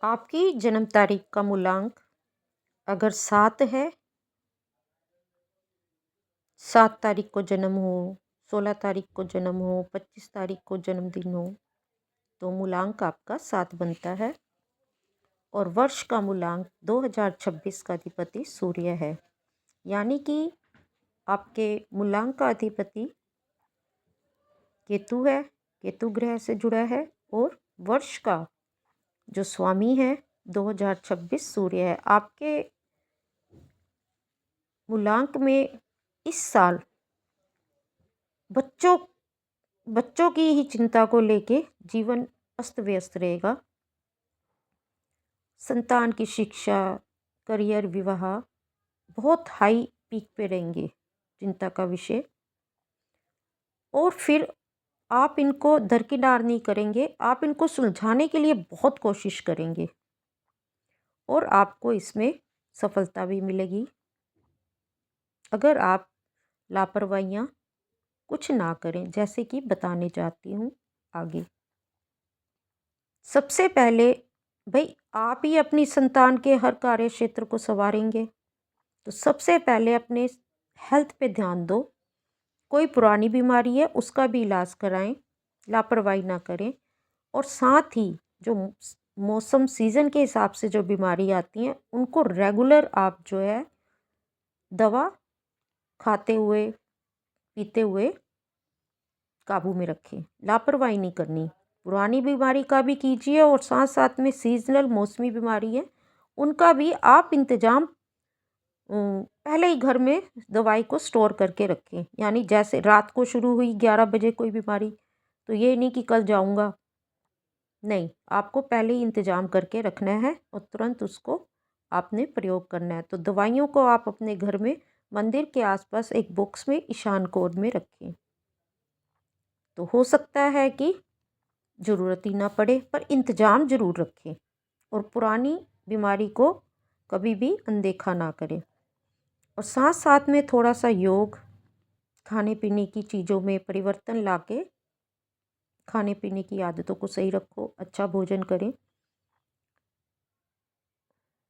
आपकी जन्म तारीख का मूलांक अगर 7 है, 7 तारीख को जन्म हो, 16 तारीख को जन्म हो, 25 तारीख को जन्मदिन हो, तो मूलांक आपका 7 बनता है। और वर्ष का मूलांक 2026 का अधिपति सूर्य है। यानी कि आपके मूलांक का अधिपति केतु है, केतु ग्रह से जुड़ा है। और वर्ष का जो स्वामी है 2026 सूर्य है। आपके मूलांक में इस साल बच्चों बच्चों की ही चिंता को लेके जीवन अस्त व्यस्त रहेगा। संतान की शिक्षा, करियर, विवाह बहुत हाई पीक पे रहेंगे, चिंता का विषय। और फिर आप इनको दरकिनार नहीं करेंगे, आप इनको सुलझाने के लिए बहुत कोशिश करेंगे और आपको इसमें सफलता भी मिलेगी अगर आप लापरवाहियाँ कुछ ना करें, जैसे कि बताने चाहती हूँ आगे। सबसे पहले भाई आप ही अपनी संतान के हर कार्य क्षेत्र को संवारेंगे, तो सबसे पहले अपने हेल्थ पे ध्यान दो। कोई पुरानी बीमारी है उसका भी इलाज कराएं, लापरवाही ना करें। और साथ ही जो मौसम सीज़न के हिसाब से जो बीमारी आती हैं उनको रेगुलर आप जो है दवा खाते हुए पीते हुए काबू में रखें, लापरवाही नहीं करनी। पुरानी बीमारी का भी कीजिए और साथ साथ में सीजनल मौसमी बीमारी है उनका भी आप इंतज़ाम पहले ही घर में दवाई को स्टोर करके रखें। यानी जैसे रात को शुरू हुई 11 बजे कोई बीमारी, तो ये नहीं कि कल जाऊंगा, नहीं, आपको पहले ही इंतज़ाम करके रखना है और तुरंत उसको आपने प्रयोग करना है। तो दवाइयों को आप अपने घर में मंदिर के आसपास एक बॉक्स में ईशान कोण में रखें, तो हो सकता है कि ज़रूरत ही ना पड़े, पर इंतज़ाम ज़रूर रखें। और पुरानी बीमारी को कभी भी अनदेखा ना करें। और साथ साथ में थोड़ा सा योग, खाने पीने की चीज़ों में परिवर्तन लाके खाने पीने की आदतों को सही रखो, अच्छा भोजन करें,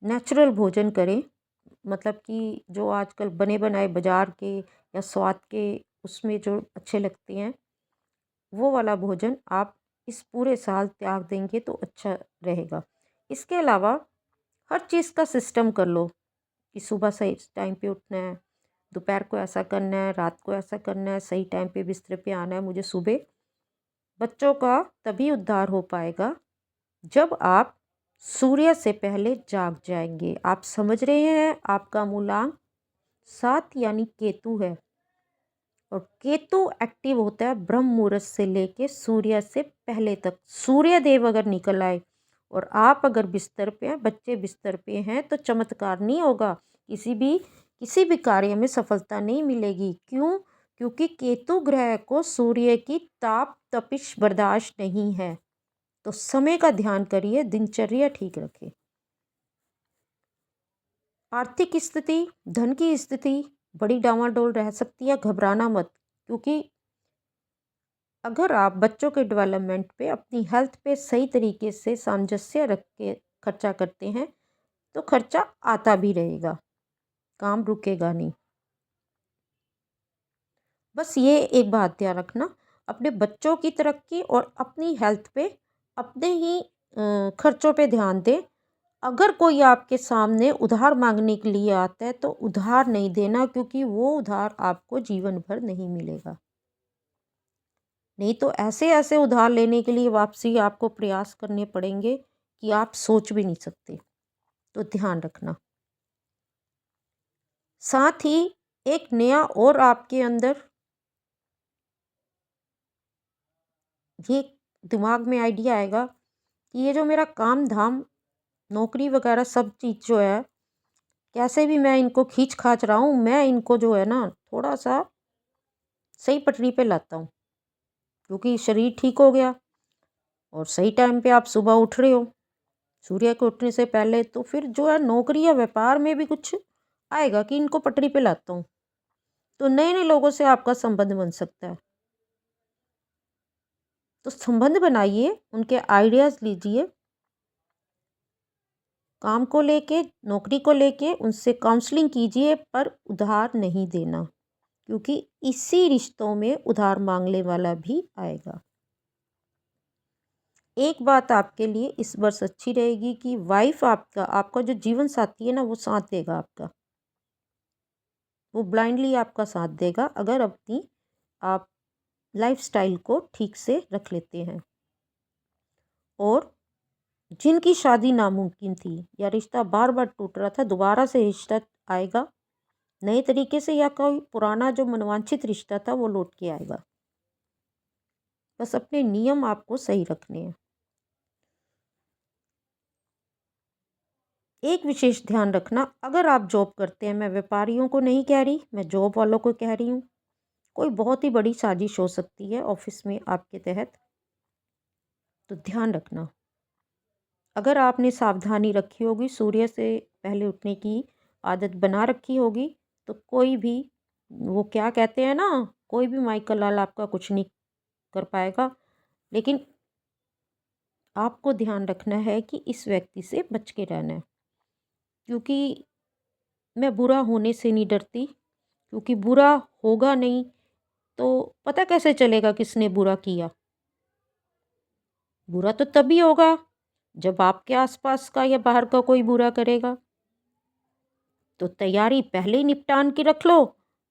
नेचुरल भोजन करें। मतलब कि जो आजकल बने बनाए बाज़ार के या स्वाद के उसमें जो अच्छे लगते हैं वो वाला भोजन आप इस पूरे साल त्याग देंगे तो अच्छा रहेगा। इसके अलावा हर चीज़ का सिस्टम कर लो कि सुबह सही टाइम पे उठना है, दोपहर को ऐसा करना है, रात को ऐसा करना है, सही टाइम पे बिस्तर पे आना है मुझे सुबह। बच्चों का तभी उद्धार हो पाएगा जब आप सूर्य से पहले जाग जाएंगे। आप समझ रहे हैं, आपका मूलांक 7 यानी केतु है और केतु एक्टिव होता है ब्रह्म मुहूर्त से लेके सूर्य से पहले तक। सूर्य देव अगर निकल आए और आप अगर बिस्तर पे हैं, बच्चे बिस्तर पे हैं, तो चमत्कार नहीं होगा, किसी भी कार्य में सफलता नहीं मिलेगी। क्यों? क्योंकि केतु ग्रह को सूर्य की ताप तपिश बर्दाश्त नहीं है। तो समय का ध्यान करिए, दिनचर्या ठीक रखें। आर्थिक स्थिति, धन की स्थिति बड़ी डामाडोल रह सकती है, घबराना मत। क्योंकि अगर आप बच्चों के डेवलपमेंट पे, अपनी हेल्थ पे सही तरीके से सामंजस्य रख के खर्चा करते हैं तो खर्चा आता भी रहेगा, काम रुकेगा नहीं। बस ये एक बात ध्यान रखना, अपने बच्चों की तरक्की और अपनी हेल्थ पे, अपने ही खर्चों पे ध्यान दें। अगर कोई आपके सामने उधार मांगने के लिए आता है तो उधार नहीं देना, क्योंकि वो उधार आपको जीवन भर नहीं मिलेगा। नहीं तो ऐसे ऐसे उधार लेने के लिए वापसी आपको प्रयास करने पड़ेंगे कि आप सोच भी नहीं सकते। तो ध्यान रखना। साथ ही एक नया और आपके अंदर ये दिमाग में आइडिया आएगा कि ये जो मेरा काम धाम, नौकरी वगैरह सब चीज़ जो है, कैसे भी मैं इनको खींच खाच रहा हूँ, मैं इनको जो है ना थोड़ा सा सही पटरी पे लाता हूँ। क्योंकि शरीर ठीक हो गया और सही टाइम पे आप सुबह उठ रहे हो सूर्य के उठने से पहले, तो फिर जो है नौकरी या व्यापार में भी कुछ आएगा कि इनको पटरी पे लाता हूँ। तो नए नए लोगों से आपका संबंध बन सकता है। तो संबंध बनाइए, उनके आइडियाज़ लीजिए काम को लेके, नौकरी को लेके उनसे काउंसलिंग कीजिए, पर उधार नहीं देना, क्योंकि इसी रिश्तों में उधार मांगने वाला भी आएगा। एक बात आपके लिए इस वर्ष अच्छी रहेगी कि वाइफ आपका जो जीवन साथी है ना, वो साथ देगा आपका, वो ब्लाइंडली आपका साथ देगा अगर अपनी आप लाइफस्टाइल को ठीक से रख लेते हैं। और जिनकी शादी नामुमकिन थी या रिश्ता बार बार टूट रहा था, दोबारा से रिश्ता आएगा नए तरीके से, या कोई पुराना जो मनवांछित रिश्ता था वो लौट के आएगा। बस अपने नियम आपको सही रखने हैं। एक विशेष ध्यान रखना, अगर आप जॉब करते हैं, मैं व्यापारियों को नहीं कह रही, मैं जॉब वालों को कह रही हूँ, कोई बहुत ही बड़ी साजिश हो सकती है ऑफिस में आपके तहत, तो ध्यान रखना। अगर आपने सावधानी रखी होगी, सूर्य से पहले उठने की आदत बना रखी होगी, तो कोई भी, वो क्या कहते हैं ना, कोई भी माइकल लाल आपका कुछ नहीं कर पाएगा। लेकिन आपको ध्यान रखना है कि इस व्यक्ति से बच के रहना है, क्योंकि मैं बुरा होने से नहीं डरती, क्योंकि बुरा होगा नहीं तो पता कैसे चलेगा किसने बुरा किया। बुरा तो तभी होगा जब आपके आसपास का या बाहर का कोई बुरा करेगा। तो तैयारी पहले ही निपटान की रख लो,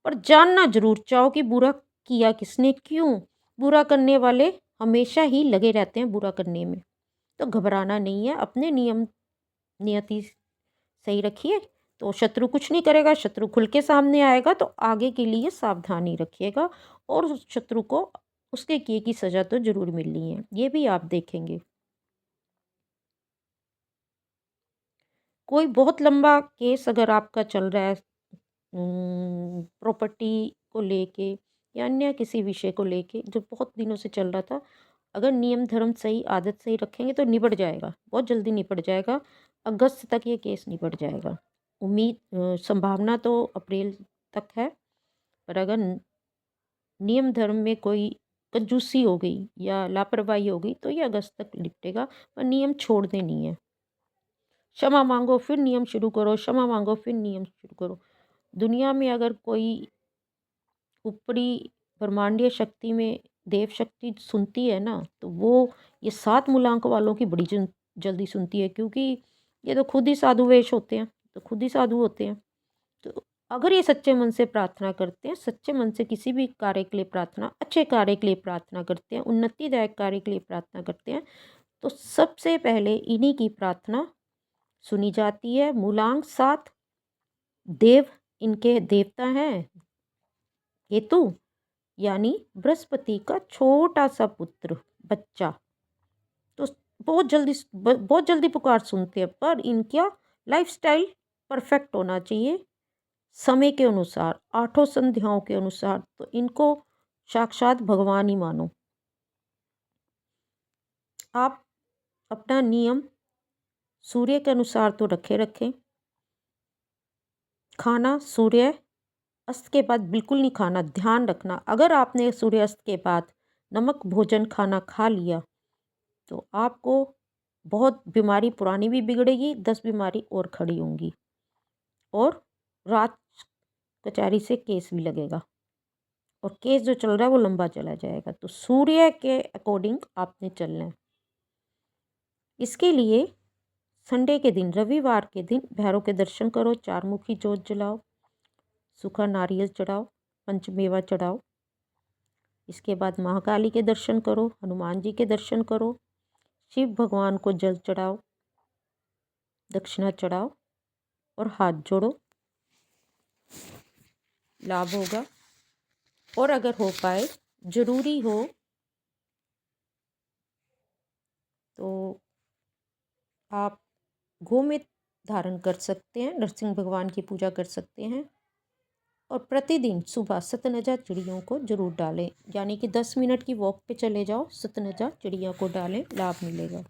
पर जानना जरूर चाहो कि बुरा किया किसने, क्यों। बुरा करने वाले हमेशा ही लगे रहते हैं बुरा करने में, तो घबराना नहीं है। अपने नियति सही रखिए, तो शत्रु कुछ नहीं करेगा। शत्रु खुल के सामने आएगा तो आगे के लिए सावधानी रखिएगा, और उस शत्रु को उसके किए की सज़ा तो ज़रूर मिलनी है, ये भी आप देखेंगे। कोई बहुत लंबा केस अगर आपका चल रहा है प्रॉपर्टी को लेके या अन्य किसी विषय को लेके जो बहुत दिनों से चल रहा था, अगर नियम धर्म सही, आदत सही रखेंगे तो निपट जाएगा, बहुत जल्दी निपट जाएगा। अगस्त तक ये केस निपट जाएगा। संभावना तो अप्रैल तक है, पर अगर नियम धर्म में कोई कंजूसी हो गई या लापरवाही हो गई तो ये अगस्त तक निपटेगा। पर नियम छोड़ने नहीं है। क्षमा मांगो फिर नियम शुरू करो, क्षमा मांगो फिर नियम शुरू करो। दुनिया में अगर कोई ऊपरी ब्रह्मांडीय शक्ति में देव शक्ति सुनती है ना, तो वो ये 7 मूलांक वालों की बड़ी जल्दी सुनती है, क्योंकि ये तो खुद ही साधु वेश होते हैं, तो खुद ही साधु होते हैं। तो अगर ये सच्चे मन से प्रार्थना करते हैं, सच्चे मन से किसी भी कार्य के लिए प्रार्थना, अच्छे कार्य के लिए प्रार्थना करते हैं, उन्नतिदायक कार्य के लिए प्रार्थना करते हैं, तो सबसे पहले इन्हीं की प्रार्थना सुनी जाती है। मूलांक 7 देव इनके देवता हैं केतु, यानी बृहस्पति का छोटा सा पुत्र बच्चा। तो बहुत जल्दी पुकार सुनते हैं, पर इनका लाइफस्टाइल परफेक्ट होना चाहिए समय के अनुसार, 8 संध्याओं के अनुसार। तो इनको साक्षात भगवान ही मानो। आप अपना नियम सूर्य के अनुसार तो रखें। खाना सूर्य अस्त के बाद बिल्कुल नहीं खाना, ध्यान रखना। अगर आपने सूर्यास्त के बाद नमक भोजन खाना खा लिया तो आपको बहुत बीमारी पुरानी भी बिगड़ेगी, 10 बीमारी और खड़ी होंगी, और रात कचहरी से केस भी लगेगा, और केस जो चल रहा है वो लंबा चला जाएगा। तो सूर्य के अकॉर्डिंग आपने चलना है। इसके लिए संडे के दिन, रविवार के दिन भैरव के दर्शन करो, 4 मुखी जोत जलाओ, सूखा नारियल चढ़ाओ, पंचमेवा चढ़ाओ। इसके बाद महाकाली के दर्शन करो, हनुमान जी के दर्शन करो, शिव भगवान को जल चढ़ाओ, दक्षिणा चढ़ाओ और हाथ जोड़ो, लाभ होगा। और अगर हो पाए, जरूरी हो तो आप गोमेद धारण कर सकते हैं, नरसिंह भगवान की पूजा कर सकते हैं, और प्रतिदिन सुबह सतनजा चिड़ियों को जरूर डालें, यानी कि 10 मिनट की वॉक पे चले जाओ, सतनजा चिड़ियों को डालें, लाभ मिलेगा।